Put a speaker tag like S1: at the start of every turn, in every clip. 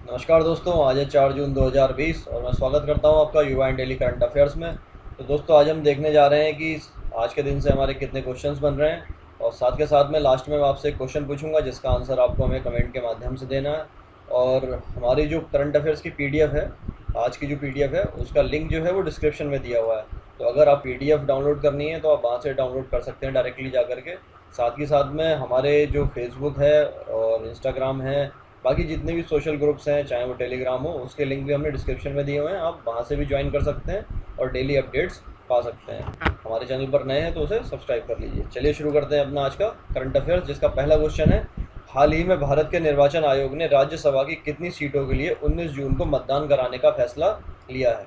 S1: नमस्कार दोस्तों, आज है 4 जून 2020 और मैं स्वागत करता हूं आपका युवा एंड डेली करंट अफेयर्स में। तो दोस्तों, आज हम देखने जा रहे हैं कि आज के दिन से हमारे कितने क्वेश्चंस बन रहे हैं और साथ के साथ में लास्ट में मैं आपसे एक क्वेश्चन पूछूंगा जिसका आंसर आपको हमें कमेंट के माध्यम से देना है। और हमारी जो करंट अफेयर्स की पीडीएफ है, आज की जो पीडीएफ है उसका लिंक जो है वो डिस्क्रिप्शन में दिया हुआ है। तो अगर आप पीडीएफ डाउनलोड करनी है तो आप वहाँ से डाउनलोड कर सकते हैं डायरेक्टली जा करके। साथ ही साथ में हमारे जो फेसबुक है और इंस्टाग्राम है, बाकी जितने भी सोशल ग्रुप्स हैं, चाहे वो टेलीग्राम हो, उसके लिंक भी हमने डिस्क्रिप्शन में दिए हुए हैं। आप वहाँ से भी ज्वाइन कर सकते हैं और डेली अपडेट्स पा सकते हैं। हमारे चैनल पर नए हैं तो उसे सब्सक्राइब कर लीजिए। चलिए शुरू करते हैं अपना आज का करंट अफेयर्स, जिसका पहला क्वेश्चन है, हाल ही में भारत के निर्वाचन आयोग ने राज्यसभा की कितनी सीटों के लिए 19 जून को मतदान कराने का फैसला लिया है?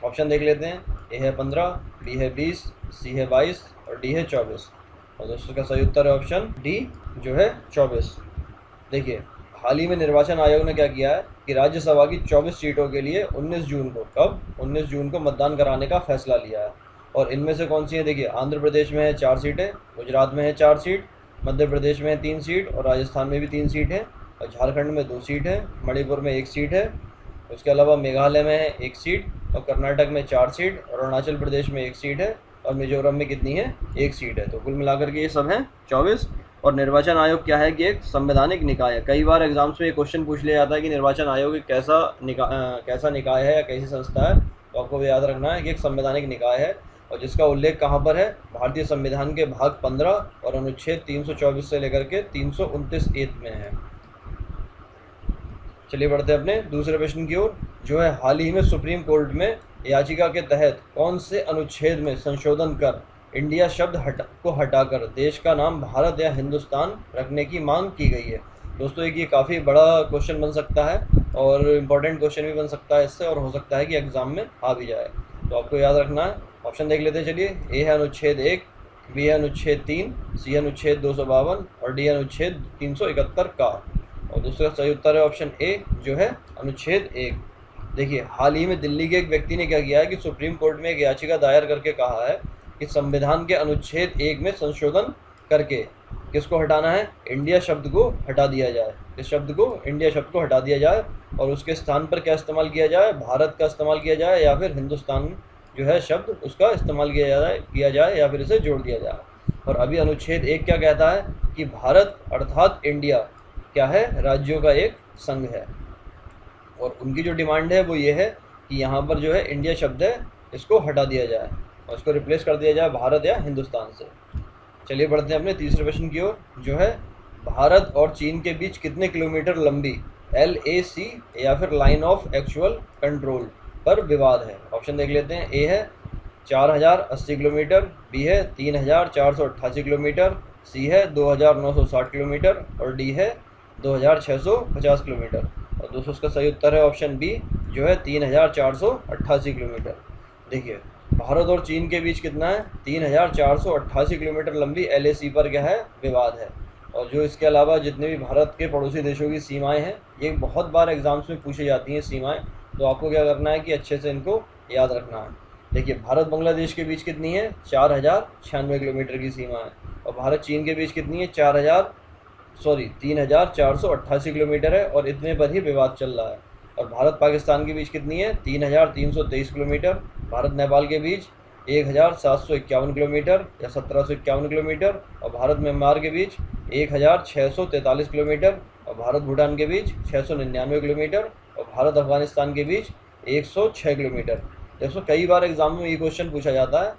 S1: ऑप्शन देख लेते हैं। ए है 15, बी है 20, सी है 22 और डी है 24। और दोस्तों का सही उत्तर है ऑप्शन डी, जो है 24। देखिए, हाल ही में निर्वाचन आयोग ने क्या किया है कि राज्यसभा की 24 सीटों के लिए 19 जून को, कब 19 जून को मतदान कराने का फैसला लिया है। और इनमें से कौन सी है? देखिए, आंध्र प्रदेश में है 4 सीटें, गुजरात में है 4 सीट, मध्य प्रदेश में है 3 सीट और राजस्थान में भी 3 सीट है, और झारखंड में 2 सीट है, मणिपुर में 1 सीट है, उसके अलावा मेघालय में है 1 सीट और कर्नाटक में 4 सीट और अरुणाचल प्रदेश में 1 सीट है और मिजोरम में कितनी है? 1 सीट है। तो कुल मिलाकर के ये सब हैं 24। और निर्वाचन आयोग क्या है कि एक संवैधानिक निकाय है। कई बार एग्जाम्स में ये क्वेश्चन पूछ लिया जाता है कि निर्वाचन आयोग एक कैसा निकाय है या कैसी संस्था है। तो आपको याद रखना है कि एक संवैधानिक निकाय है और जिसका उल्लेख कहाँ पर है? भारतीय संविधान के भाग 15 और अनुच्छेद 324 से लेकर के 329 ए में है। चलिए बढ़ते हैं अपने दूसरे प्रश्न की ओर, जो है, हाल ही में सुप्रीम कोर्ट में याचिका के तहत कौन से अनुच्छेद में संशोधन कर इंडिया शब्द को हटाकर देश का नाम भारत या हिंदुस्तान रखने की मांग की गई है? दोस्तों, एक ये काफ़ी बड़ा क्वेश्चन बन सकता है और इम्पोर्टेंट क्वेश्चन भी बन सकता है इससे, और हो सकता है कि एग्जाम में आ भी जाए। तो आपको याद रखना है। ऑप्शन देख लेते हैं। चलिए, ए है अनुच्छेद 1, बी है अनुच्छेद 3, सी है अनुच्छेद 252 और डी है अनुच्छेद 371 का। और दूसरा सही उत्तर है ऑप्शन ए, जो है अनुच्छेद 1। देखिए, हाल ही में दिल्ली के एक व्यक्ति ने क्या किया है कि सुप्रीम कोर्ट में एक याचिका दायर करके कहा है कि संविधान के अनुच्छेद 1 में संशोधन करके किसको हटाना है? इंडिया शब्द को हटा दिया जाए। इस शब्द को, इंडिया शब्द को हटा दिया जाए और उसके स्थान पर क्या इस्तेमाल किया जाए? भारत का इस्तेमाल किया जाए या फिर हिंदुस्तान जो है शब्द, उसका इस्तेमाल किया जाए या फिर इसे जोड़ दिया जाए। और अभी अनुच्छेद 1 क्या कहता है कि भारत अर्थात इंडिया क्या है? राज्यों का एक संघ है। और उनकी जो डिमांड है वो ये है कि यहाँ पर जो है इंडिया शब्द है, इसको हटा दिया जाए और इसको रिप्लेस कर दिया जाए भारत या हिंदुस्तान से। चलिए बढ़ते हैं अपने तीसरे प्रश्न की ओर, जो है, भारत और चीन के बीच कितने किलोमीटर लंबी LAC या फिर लाइन ऑफ एक्चुअल कंट्रोल पर विवाद है? ऑप्शन देख लेते हैं। ए है 4080 किलोमीटर, बी है 3488 किलोमीटर, सी है 2960 किलोमीटर और डी है 2650 किलोमीटर। और दोस्तों, उसका सही उत्तर है ऑप्शन बी, जो है 3488 किलोमीटर। देखिए, भारत और चीन के बीच कितना है? 3488 किलोमीटर लंबी LAC पर क्या है? विवाद है। और जो इसके अलावा जितने भी भारत के पड़ोसी देशों की सीमाएं हैं, ये बहुत बार एग्जाम्स में पूछी जाती हैं सीमाएं। तो आपको क्या करना है कि अच्छे से इनको याद रखना है। देखिए, भारत बांग्लादेश के बीच कितनी है? 4096 किलोमीटर की सीमा है। और भारत चीन के बीच कितनी है? 3488 किलोमीटर है और इतने पर ही विवाद चल रहा है। और भारत पाकिस्तान के बीच कितनी है? 3323 किलोमीटर। भारत नेपाल के बीच 1751 किलोमीटर या 1751 किलोमीटर। और भारत म्यांमार के बीच 1643 किलोमीटर। और भारत भूटान के बीच 699 किलोमीटर। और भारत अफगानिस्तान के बीच 106 किलोमीटर। दोस्तों, कई बार एग्जाम में ये क्वेश्चन पूछा जाता है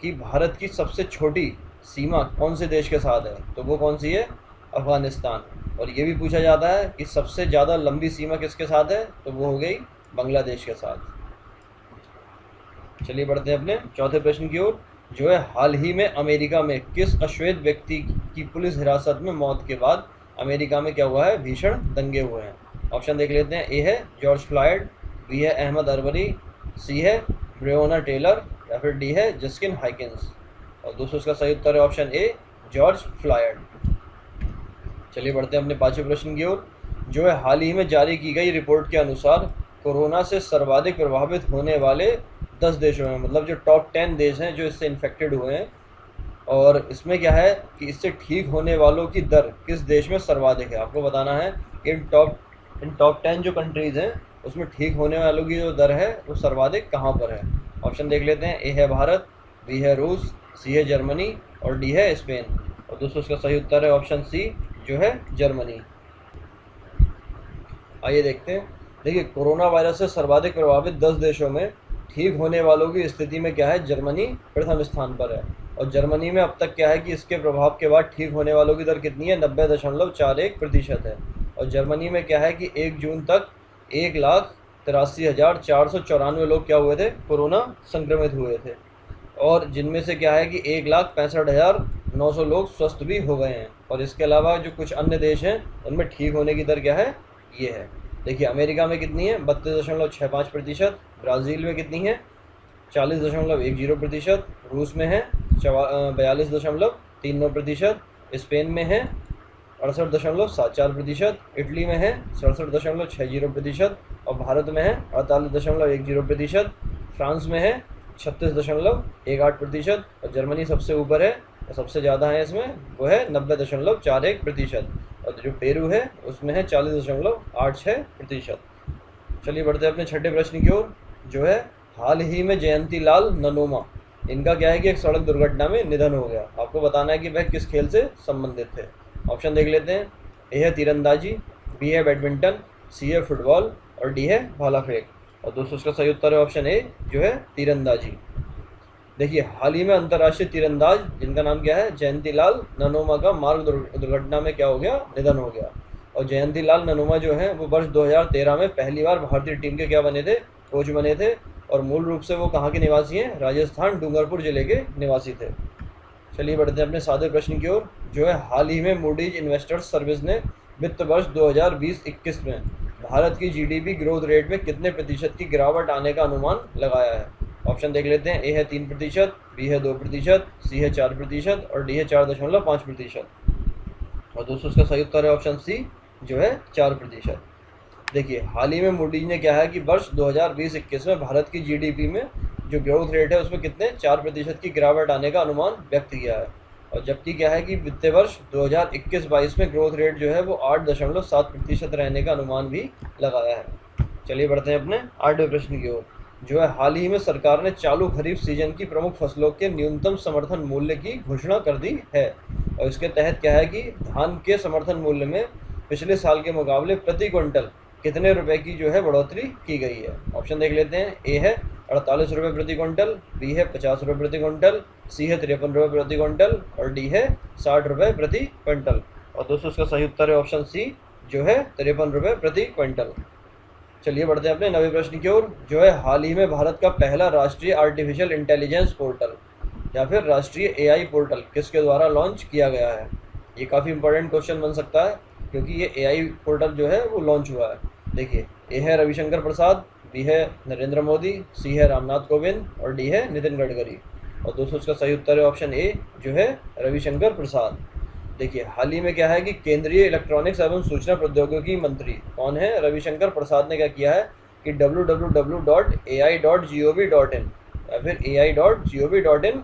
S1: कि भारत की सबसे छोटी सीमा कौन से देश के साथ है? तो वो कौन सी है? अफगानिस्तान। और ये भी पूछा जाता है कि सबसे ज़्यादा लंबी सीमा किसके साथ है? तो वो हो गई बांग्लादेश के साथ। चलिए बढ़ते हैं अपने चौथे प्रश्न की ओर, जो है, हाल ही में अमेरिका में किस अश्वेत व्यक्ति की पुलिस हिरासत में मौत के बाद अमेरिका में क्या हुआ है? भीषण दंगे हुए हैं। ऑप्शन देख लेते हैं। ए है जॉर्ज फ्लॉयड, बी है अहमद अरवरी, सी है ब्रेओना टेलर या फिर डी है जस्किन हाइकिन्स। और दोस्तों, इसका सही उत्तर है ऑप्शन ए, जॉर्ज फ्लॉयड। चलिए बढ़ते हैं अपने पांचवें प्रश्न की ओर, जो है, हाल ही में जारी की गई रिपोर्ट के अनुसार कोरोना से सर्वाधिक प्रभावित होने वाले 10 देशों में, मतलब जो टॉप 10 देश हैं जो इससे इन्फेक्टेड हुए हैं, और इसमें क्या है कि इससे ठीक होने वालों की दर किस देश में सर्वाधिक है? आपको बताना है इन टॉप इन टॉप 10 जो कंट्रीज़ हैं उसमें ठीक होने वालों की जो दर है वो सर्वाधिक कहाँ पर है? ऑप्शन देख लेते हैं। ए है भारत, बी है रूस, सी है जर्मनी और डी है स्पेन। और दोस्तों इसका सही उत्तर है ऑप्शन सी जो है जर्मनी। आइए देखते हैं। देखिए, कोरोना वायरस से सर्वाधिक प्रभावित 10 देशों में ठीक होने वालों की स्थिति में क्या है, जर्मनी प्रथम स्थान पर है। और जर्मनी में अब तक क्या है कि इसके प्रभाव के बाद ठीक होने वालों की दर कितनी है, 90.41% है। और जर्मनी में क्या है कि 1 जून तक 1,83,494 लोग क्या हुए थे, कोरोना संक्रमित हुए थे। और जिनमें से क्या है कि 1,65,900 लोग स्वस्थ भी हो गए हैं। और इसके अलावा जो कुछ अन्य देश हैं उनमें ठीक होने की दर क्या है, ये है। देखिए, अमेरिका में कितनी है, 32.65%। ब्राज़ील में कितनी है, 40.10%। रूस में है 42.39%। स्पेन में है 68.74%। इटली में है 67.60%। और भारत में है 48.10%। फ्रांस में है 36.18%। और जर्मनी सबसे ऊपर है और सबसे ज़्यादा है इसमें, वो है 90.41%। और जो पेरू है उसमें है 40.86%। चलिए बढ़ते हैं अपने छठे प्रश्न की ओर, जो है हाल ही में जयंती लाल ननोमा, इनका क्या है कि एक सड़क दुर्घटना में निधन हो गया। आपको बताना है कि वह किस खेल से संबंधित थे। ऑप्शन देख लेते हैं। ए है तीरंदाजी, बी है बैडमिंटन, सी है फुटबॉल और डी है भाला फेंक। और दोस्तों इसका सही उत्तर है ऑप्शन ए जो है तीरंदाजी। देखिए, हाल ही में अंतर्राष्ट्रीय तीरंदाज जिनका नाम क्या है, जयंती लाल ननोमा का मार्ग दुर्घटना में क्या हो गया, निधन हो गया। और जयंती लाल ननोमा जो है वो वर्ष 2013 में पहली बार भारतीय टीम के क्या बने थे, कोच बने थे। और मूल रूप से वो कहाँ के निवासी हैं, राजस्थान डूंगरपुर जिले के निवासी थे। चलिए बढ़ते हैं अपने सादे प्रश्न की ओर, जो है हाल ही में मूडीज इन्वेस्टर्स सर्विस ने वित्त वर्ष 2020-21 में भारत की जीडीपी ग्रोथ रेट में कितने प्रतिशत की गिरावट आने का अनुमान लगाया है। ऑप्शन देख लेते हैं। ए है 3%, बी है 2%, सी है 4% और डी है 4.5%। और दोस्तों इसका सही उत्तर है ऑप्शन सी जो है 4%। देखिए, हाल ही में मूडीज ने क्या है कि वर्ष 2020-21 में भारत की जीडीपी में जो ग्रोथ रेट है उसमें कितने 4% की गिरावट आने का अनुमान व्यक्त किया है। और जबकि क्या है कि वित्तीय वर्ष 2021-22 में ग्रोथ रेट जो है वो 8.7% रहने का अनुमान भी लगाया है। चलिए बढ़ते हैं अपने आठवें प्रश्न की ओर, जो है हाल ही में सरकार ने चालू खरीफ सीजन की प्रमुख फसलों के न्यूनतम समर्थन मूल्य की घोषणा कर दी है। और इसके तहत क्या है कि धान के समर्थन मूल्य में पिछले साल के मुकाबले प्रति क्विंटल कितने रुपए की जो है बढ़ोतरी की गई है। ऑप्शन देख लेते हैं। ए है 48 रुपये प्रति क्विंटल, बी है 50 रुपये प्रति क्विंटल, सी है 53 रुपये प्रति क्विंटल और डी है 60 रुपये प्रति क्विंटल। और दोस्तों इसका सही उत्तर है ऑप्शन सी जो है 53 रुपये प्रति क्विंटल। चलिए बढ़ते हैं अपने नवे प्रश्न की ओर, जो है हाल ही में भारत का पहला राष्ट्रीय आर्टिफिशियल इंटेलिजेंस पोर्टल या फिर राष्ट्रीय एआई पोर्टल किसके द्वारा लॉन्च किया गया है। ये काफ़ी इंपॉर्टेंट क्वेश्चन बन सकता है क्योंकि ये एआई पोर्टल जो है वो लॉन्च हुआ है। देखिए, ए है रविशंकर प्रसाद, बी है नरेंद्र मोदी, सी है रामनाथ कोविंद और डी है नितिन गडकरी। और दोस्तों इसका सही उत्तर है ऑप्शन ए जो है रविशंकर प्रसाद। देखिए, हाल ही में क्या है कि केंद्रीय इलेक्ट्रॉनिक्स एवं सूचना प्रौद्योगिकी मंत्री कौन है, रविशंकर प्रसाद ने क्या किया है कि www.ai.gov.in या फिर ai.gov.in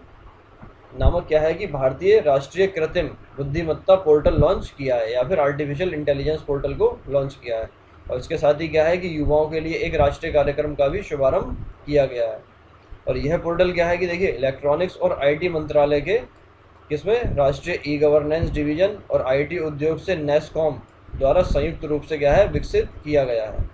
S1: नामक क्या है कि भारतीय राष्ट्रीय कृत्रिम बुद्धिमत्ता पोर्टल लॉन्च किया है या फिर आर्टिफिशियल इंटेलिजेंस पोर्टल को लॉन्च किया है। और इसके साथ ही क्या है कि युवाओं के लिए एक राष्ट्रीय कार्यक्रम का भी शुभारंभ किया गया है। और यह पोर्टल क्या है कि देखिए, इलेक्ट्रॉनिक्स और आईटी मंत्रालय के किसमें राष्ट्रीय ई गवर्नेंस डिवीजन और आईटी उद्योग से नेस्कॉम द्वारा संयुक्त रूप से क्या है विकसित किया गया है।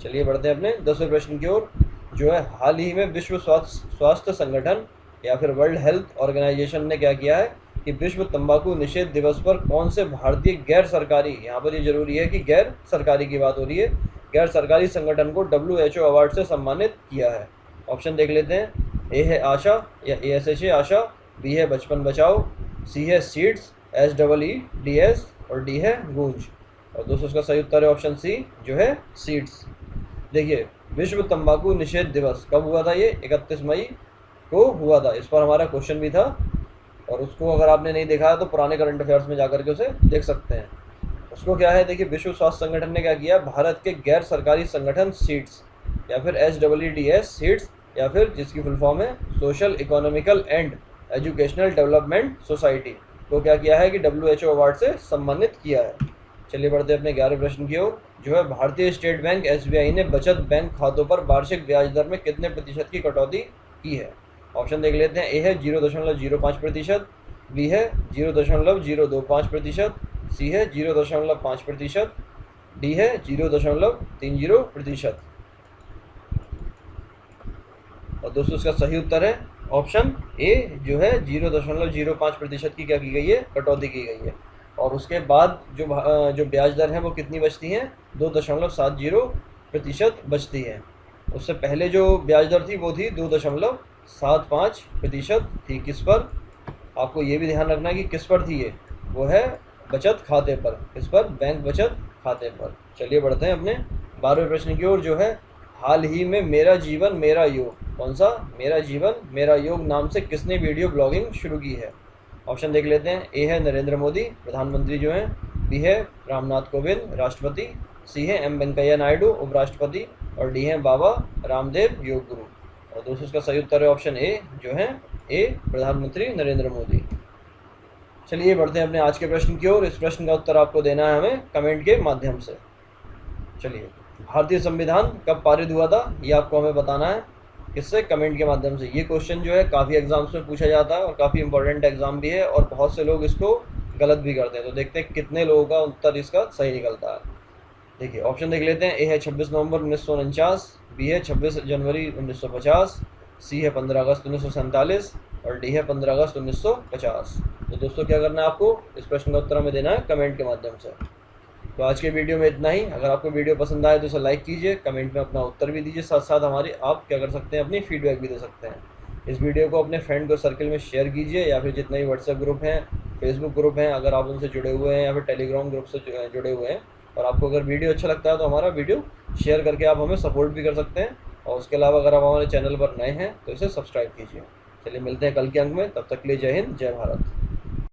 S1: चलिए बढ़ते हैं अपने 10वें प्रश्न की ओर, जो है हाल ही में विश्व स्वास्थ्य संगठन या फिर वर्ल्ड हेल्थ ऑर्गेनाइजेशन ने क्या किया है कि विश्व तंबाकू निषेध दिवस पर कौन से भारतीय गैर सरकारी, यहाँ पर ये जरूरी है कि गैर सरकारी की बात हो रही है, गैर सरकारी संगठन को WHO अवार्ड से सम्मानित किया है। ऑप्शन देख लेते हैं। ए है आशा या ASHA आशा, बी है बचपन बचाओ, सी है सीड्स SEEDS और डी है गूंज। और दोस्तों इसका सही उत्तर है ऑप्शन सी जो है सीड्स। देखिए, विश्व तंबाकू निषेध दिवस कब हुआ था, ये 31 मई को हुआ था। इस पर हमारा क्वेश्चन भी था और उसको अगर आपने नहीं देखा है तो पुराने करंट अफेयर्स में जाकर के उसे देख सकते हैं। उसको क्या है, देखिए, विश्व स्वास्थ्य संगठन ने क्या किया, भारत के गैर सरकारी संगठन सीड्स या फिर SEEDS सीड्स या फिर जिसकी फुल फॉर्म है social economical and educational development society को क्या किया है कि WHO अवार्ड से सम्मानित किया है। चलिए बढ़ते हैं अपने 11वें प्रश्न की ओर, जो है भारतीय स्टेट बैंक एसबीआई ने बचत बैंक खातों पर वार्षिक ब्याज दर में कितने प्रतिशत की कटौती की है। ऑप्शन देख लेते हैं। ए है 0.05%, बी है 0.025%, सी है 0.5%, डी है 0.30%। और दोस्तों इसका सही उत्तर है ऑप्शन ए, जो है 0.05% की क्या की गई है, कटौती की गई है। और उसके बाद जो ब्याज दर है वो कितनी बचती हैं, 2.70% बचती है। उससे पहले जो ब्याज दर थी वो थी 2.75% थी। किस पर, आपको ये भी ध्यान रखना है कि किस पर थी ये, वो है बचत खाते पर। किस पर, बैंक बचत खाते पर। चलिए बढ़ते हैं अपने 12वें प्रश्न की ओर, जो है हाल ही में मेरा जीवन मेरा योग, कौन सा, मेरा जीवन मेरा योग नाम से किसने वीडियो ब्लॉगिंग शुरू की है। ऑप्शन देख लेते हैं। ए है नरेंद्र मोदी प्रधानमंत्री जो हैं, बी है रामनाथ कोविंद राष्ट्रपति, सी है एम वेंकैया नायडू उपराष्ट्रपति, और डी है बाबा रामदेव योग गुरु। और दोस्तों इसका सही उत्तर है ऑप्शन ए, जो है ए, प्रधानमंत्री नरेंद्र मोदी। चलिए बढ़ते हैं अपने आज के प्रश्न की ओर। इस प्रश्न का उत्तर आपको देना है हमें कमेंट के माध्यम से। चलिए, भारतीय संविधान कब पारित हुआ था, ये आपको हमें बताना है। किससे, कमेंट के माध्यम से। ये क्वेश्चन जो है काफ़ी एग्जाम्स में पूछा जाता है और काफ़ी इंपॉर्टेंट एग्जाम भी है, और बहुत से लोग इसको गलत भी करते हैं। तो देखते हैं कितने लोगों का उत्तर इसका सही निकलता है। देखिए ऑप्शन देख लेते हैं। ए है 26 नवंबर 1949, बी है 26 जनवरी 1950, सी है 15 अगस्त 1947, और डी है 15 अगस्त 1950। तो दोस्तों क्या करना है आपको, इस प्रश्न का उत्तर हमें देना है कमेंट के माध्यम से। तो आज के वीडियो में इतना ही। अगर आपको वीडियो पसंद आए तो इसे लाइक कीजिए, कमेंट में अपना उत्तर भी दीजिए, साथ साथ हमारी आप क्या कर सकते हैं, अपनी फीडबैक भी दे सकते हैं। इस वीडियो को अपने फ्रेंड को सर्कल में शेयर कीजिए, या फिर जितने भी व्हाट्सएप ग्रुप हैं, फेसबुक ग्रुप हैं, अगर आप उनसे जुड़े हुए हैं, या फिर टेलीग्राम ग्रुप से जुड़े हुए हैं, और आपको अगर वीडियो अच्छा लगता है तो हमारा वीडियो शेयर करके आप हमें सपोर्ट भी कर सकते हैं। और उसके अलावा अगर आप हमारे चैनल पर नए हैं तो इसे सब्सक्राइब कीजिए। चलिए मिलते हैं कल के अंक में, तब तक के लिए जय हिंद, जय भारत।